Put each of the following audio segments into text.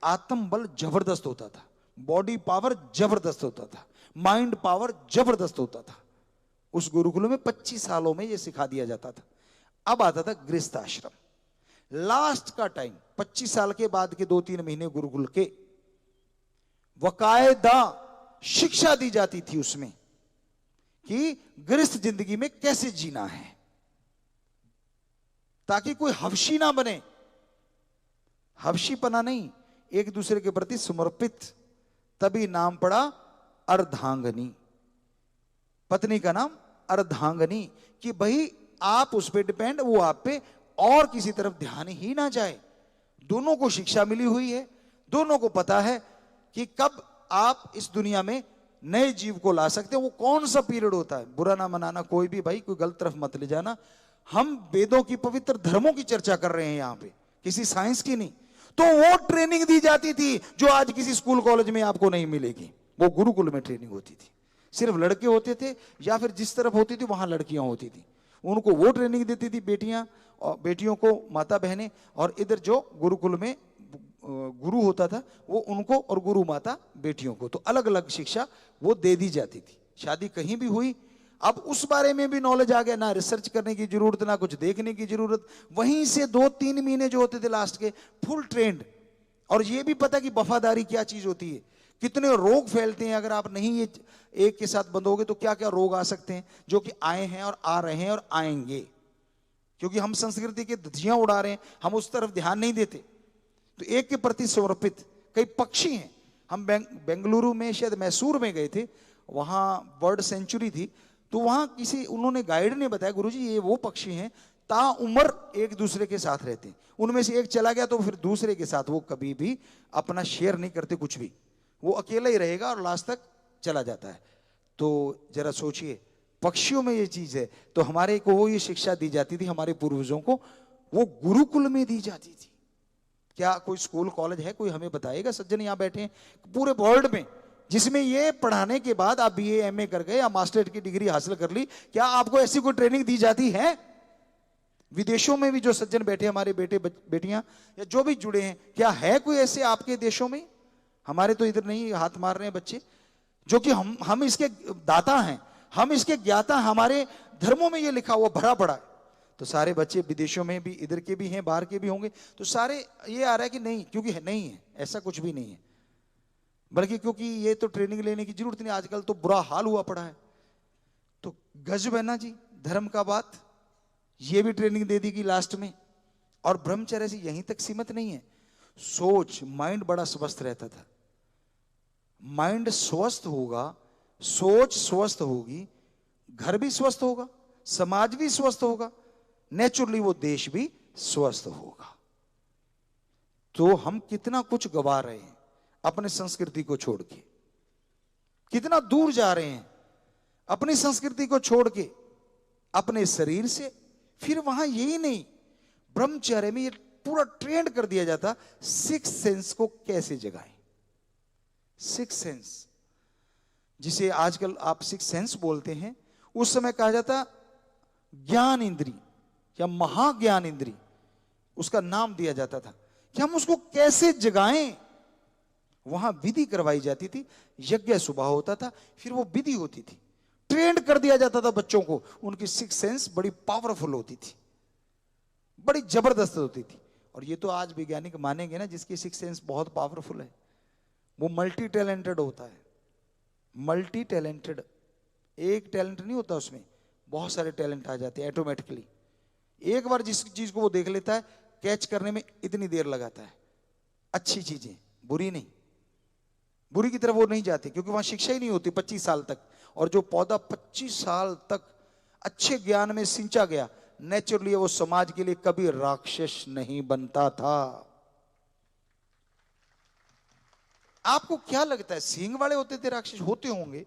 आत्म बल जबरदस्त होता था, बॉडी पावर जबरदस्त होता था, माइंड पावर जबरदस्त होता था। उस गुरुकुल में 25 सालों में यह सिखा दिया जाता था। अब आता था गृहस्थ आश्रम, लास्ट का टाइम 25 साल के बाद के 2-3 महीने गुरुकुल के वकायदा शिक्षा दी जाती थी उसमें कि गृहस्थ जिंदगी में कैसे जीना है, ताकि कोई हवशी ना बने। हवशीपना नहीं, एक दूसरे के प्रति समर्पित। तभी नाम पड़ा अर्धांगनी, पत्नी का नाम अर्धांगनी, कि भाई आप उस पे डिपेंड, वो आप पे, और किसी तरफ ध्यान ही ना जाए। दोनों को शिक्षा मिली हुई है, दोनों को पता है कि कब आप इस दुनिया में नए जीव को ला सकते हैं, वो कौन सा पीरियड होता है। बुरा ना मनाना कोई भी भाई, कोई गलत तरफ मत ले जाना। हम वेदों की पवित्र धर्मों की चर्चा कर रहे हैं यहां पे, किसी साइंस की नहीं। तो वो ट्रेनिंग दी जाती थी जो आज किसी स्कूल कॉलेज में आपको नहीं मिलेगी। वो गुरुकुल में ट्रेनिंग होती थी, सिर्फ लड़के होते थे, या फिर जिस तरफ होती थी वहां लड़कियां होती थी, उनको वो ट्रेनिंग देती थी बेटियां, और बेटियों को माता बहनें, और इधर जो गुरुकुल में गुरु होता था वो उनको, और गुरु माता बेटियों को। तो अलग अलग शिक्षा वो दे दी जाती थी। शादी कहीं भी हुई, अब उस बारे में भी नॉलेज आ गया, ना रिसर्च करने की जरूरत, ना कुछ देखने की जरूरत। वहीं से 2-3 महीने जो होते थे लास्ट के, फुल ट्रेंड। और ये भी पता कि वफादारी क्या चीज होती है, कितने रोग फैलते हैं अगर आप नहीं ये एक के साथ बंधोगे, तो क्या क्या रोग आ सकते हैं, जो कि आए हैं और आ रहे हैं और आएंगे। क्योंकि हम संस्कृति के धज्जियां उड़ा रहे हैं, हम उस तरफ ध्यान नहीं देते। तो एक के प्रति समर्पित कई पक्षी हैं। हम बेंगलुरु में, शायद मैसूर में गए थे, वहां बर्ड सेंचुरी थी। तो वहां किसी, उन्होंने गाइड ने बताया, गुरुजी ये वो पक्षी हैं ताउम्र एक दूसरे के साथ रहते हैं। उनमें से एक चला गया तो फिर दूसरे के साथ वो कभी भी अपना शेयर नहीं करते कुछ भी, वो अकेला ही रहेगा और लास्ट तक चला जाता है। तो जरा सोचिए, पक्षियों में ये चीज है। तो हमारे को वो ये शिक्षा दी जाती थी, हमारे पूर्वजों को वो गुरुकुल में दी जाती थी। क्या कोई स्कूल कॉलेज है, कोई हमें बताएगा सज्जन यहां बैठे हैं पूरे वर्ल्ड में, जिसमें ये पढ़ाने के बाद आप बीए एमए कर गए या मास्टर की डिग्री हासिल कर ली, क्या आपको ऐसी कोई ट्रेनिंग दी जाती है? विदेशों में भी जो सज्जन बैठे, हमारे बेटे बेटियां या जो भी जुड़े हैं, क्या है कोई ऐसे आपके देशों में? हमारे तो इधर नहीं हाथ मार रहे हैं बच्चे, जो कि हम इसके दाता हैं, हम इसके ज्ञाता, हमारे धर्मों में ये लिखा हुआ भरा पड़ा है। तो सारे बच्चे विदेशों में भी, इधर के भी हैं, बाहर के भी होंगे, तो सारे ये आ रहा है कि नहीं, क्योंकि नहीं है, ऐसा कुछ भी नहीं है। बल्कि क्योंकि ये तो ट्रेनिंग लेने की जरूरत नहीं, आजकल तो बुरा हाल हुआ पड़ा है। तो गजब है ना जी धर्म का बात, ये भी ट्रेनिंग दे दी गई लास्ट में। और ब्रह्मचर्य से यहीं तक सीमित नहीं है, सोच, माइंड बड़ा स्वस्थ रहता था। माइंड स्वस्थ होगा, सोच स्वस्थ होगी, घर भी स्वस्थ होगा, समाज भी स्वस्थ होगा, नेचुरली वो देश भी स्वस्थ होगा। तो हम कितना कुछ गवा रहे हैं अपने संस्कृति को छोड़ के, कितना दूर जा रहे हैं अपनी संस्कृति को छोड़ के, अपने शरीर से। फिर वहां यही नहीं, ब्रह्मचर्य में ये पूरा ट्रेंड कर दिया जाता, सिक्स सेंस को कैसे जगाएं। सिक्स सेंस, जिसे आजकल आप सिक्स सेंस बोलते हैं, उस समय कहा जाता ज्ञान इंद्री या महाज्ञान इंद्री, उसका नाम दिया जाता था कि हम उसको कैसे जगाएं। वहां विधि करवाई जाती थी, यज्ञ सुबह होता था, फिर वो विधि होती थी, ट्रेंड कर दिया जाता था बच्चों को। उनकी सिक्स सेंस बड़ी पावरफुल होती थी, बड़ी जबरदस्त होती थी। और ये तो आज वैज्ञानिक मानेंगे ना, जिसकी सिक्स सेंस बहुत पावरफुल है, वो मल्टी टैलेंटेड होता है। मल्टी टैलेंटेड, एक टैलेंट नहीं होता, उसमें बहुत सारे टैलेंट आ जाते हैं ऑटोमेटिकली। एक बार जिस चीज को वो देख लेता है, कैच करने में इतनी देर लगाता है। अच्छी चीजें, बुरी नहीं, बुरी की तरफ वो नहीं जाते, क्योंकि वहां शिक्षा ही नहीं होती 25 साल तक। और जो पौधा 25 साल तक अच्छे ज्ञान में सिंचा गया, नेचुरली वो समाज के लिए कभी राक्षस नहीं बनता था। आपको क्या लगता है, सींग वाले होते थे राक्षस? होते होंगे,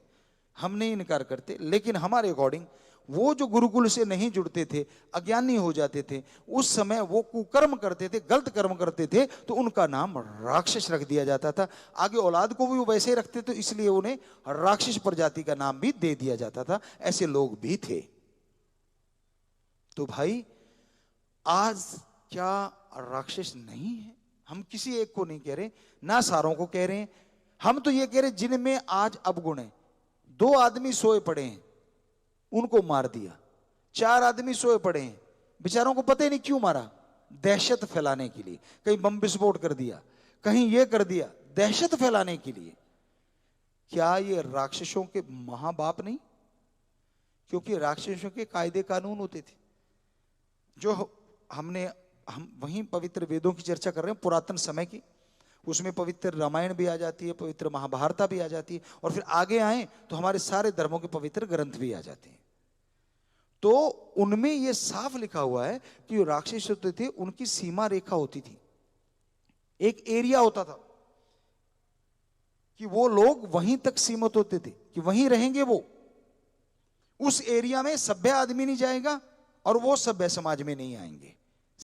हम नहीं इनकार करते, लेकिन हमारे अकॉर्डिंग वो जो गुरुकुल से नहीं जुड़ते थे, अज्ञानी हो जाते थे, उस समय वो कुकर्म करते थे, गलत कर्म करते थे, तो उनका नाम राक्षस रख दिया जाता था। आगे औलाद को भी वो वैसे ही रखते थे, इसलिए उन्हें राक्षस प्रजाति का नाम भी दे दिया जाता था। ऐसे लोग भी थे। तो भाई आज क्या राक्षस नहीं है हम किसी एक को नहीं कह रहे, ना सारों को कह रहे हैं। हम तो ये कह रहे जिनमें आज अवगुण है। 2 आदमी सोए पड़े हैं, उनको मार दिया। 4 आदमी सोए पड़े हैं, बेचारों को पता ही नहीं क्यों मारा, दहशत फैलाने के लिए। कहीं बम विस्फोट कर दिया, कहीं ये कर दिया, दहशत फैलाने के लिए। क्या ये राक्षसों के महाबाप नहीं? क्योंकि राक्षसों के कायदे कानून होते थे। जो हम वहीं पवित्र वेदों की चर्चा कर रहे हैं, पुरातन समय की। उसमें पवित्र रामायण भी आ जाती है, पवित्र महाभारत भी आ जाती है, और फिर आगे आए तो हमारे सारे धर्मों के पवित्र ग्रंथ भी आ जाते हैं। तो उनमें यह साफ लिखा हुआ है कि जो राक्षस होते थे उनकी सीमा रेखा होती थी, एक एरिया होता था कि वो लोग वहीं तक सीमित होते थे कि वहीं रहेंगे। वो उस एरिया में सभ्य आदमी नहीं जाएगा और वो सभ्य समाज में नहीं आएंगे।